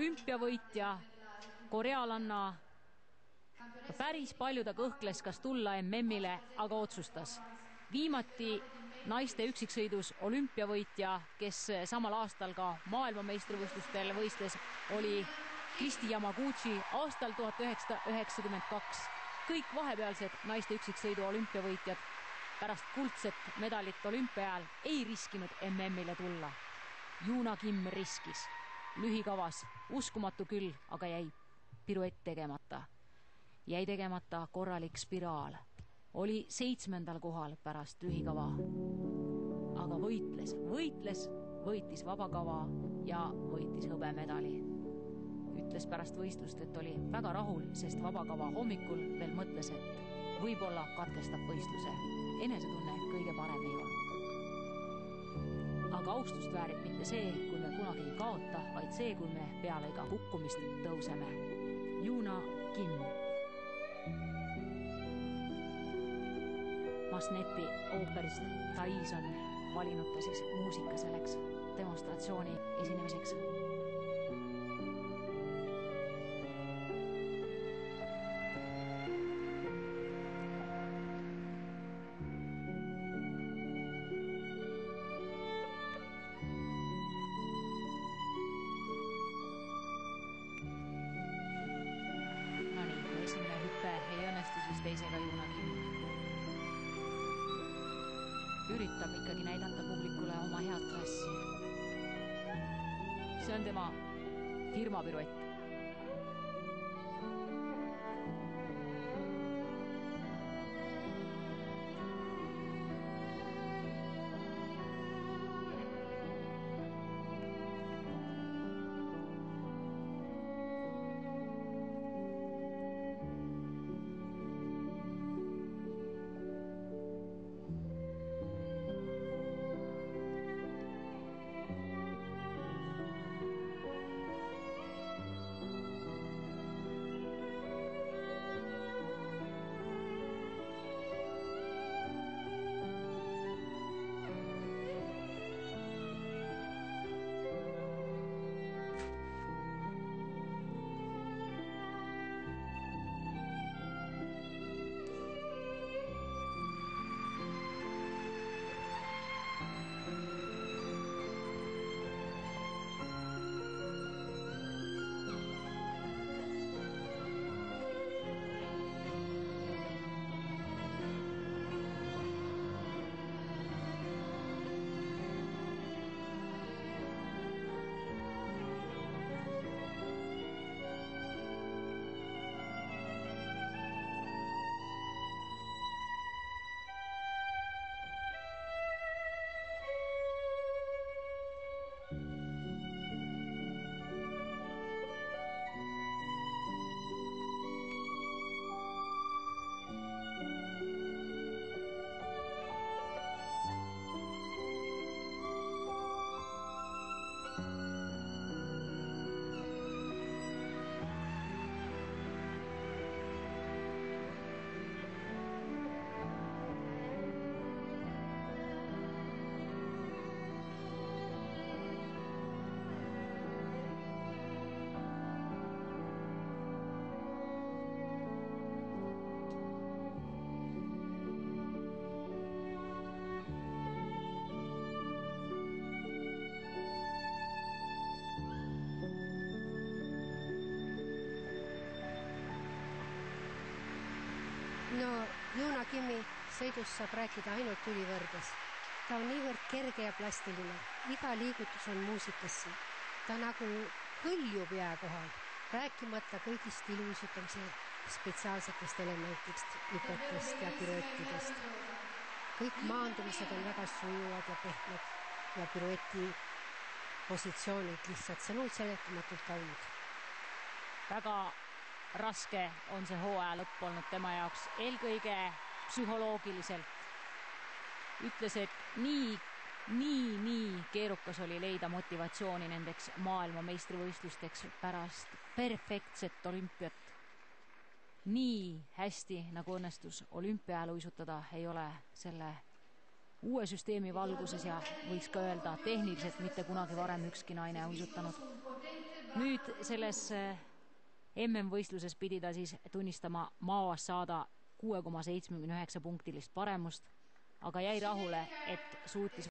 olümpiavõitja, korealanna. Päris palju ta kõhkles, kas tulla MM-ile, aga otsustas. Viimati naiste üksiksõidus olümpiavõitja, kes samal aastal ka maailmameistrivõistlustel võistles, oli Kristi Yamaguchi aastal 1992. Kõik vahepealsed naiste üksiksõidu olümpiavõitjad pärast kuldset medalit olümpiaajal ei riskinud MM-ile tulla. Juuna Kim riskis. Lühikavas, uskumatu küll, aga jäi piruett tegemata. Jäi tegemata korralik spiraal. Oli 7. kohal pärast lühikava. Aga võitis vabakava ja võitis hõbemedali. Ütles pärast võistlust, et oli väga rahul, sest vabakava hommikul veel mõtles, et võib-olla katkestab võistluse. Enesetunne kõige parem ei olnud. Aga austust väärib mitte see, kui me kunagi ei kaota, vaid see, kui me peale iga kukkumist tõuseme. Juuna Kim. Masneti ooperist Thais on valinud ta siis muusika selleks demonstratsiooni esinemiseks. Teisega Juuna Kim üritab ikkagi näidata publikule oma head klassi. See on tema firmapiruett. No Juuna Kimi sõidus saab rääkida ainult ülivõrdes. Ta on niivõrd kerge ja plastiline. Iga liigutus on muusikasse. Ta nagu hõljub jää kohal, rääkimata kõigist ilusutamise spetsiaalsetest elementist, hüpetest ja piruettidest. Kõik maandumised on väga sujuvad ja pehmed ja pirueti positsioonid lihtsalt sõnud seletamatult kaunid. Väga raske on see hooaja lõpp olnud tema jaoks, eelkõige psühholoogiliselt. Ütles, et nii keerukas oli leida motivatsiooni nendeks maailmameistrivõistlusteks pärast perfektset olümpiat. Nii hästi, nagu õnnestus olümpiajal uisutada, ei ole selle uue süsteemi valguses ja võiks ka öelda tehniliselt mitte kunagi varem ükski naine uisutanud. Nüüd selles MM-võistluses pidi ta siis tunnistama Maoas saada 6,79 punktilist paremust, aga jäi rahule, et suutis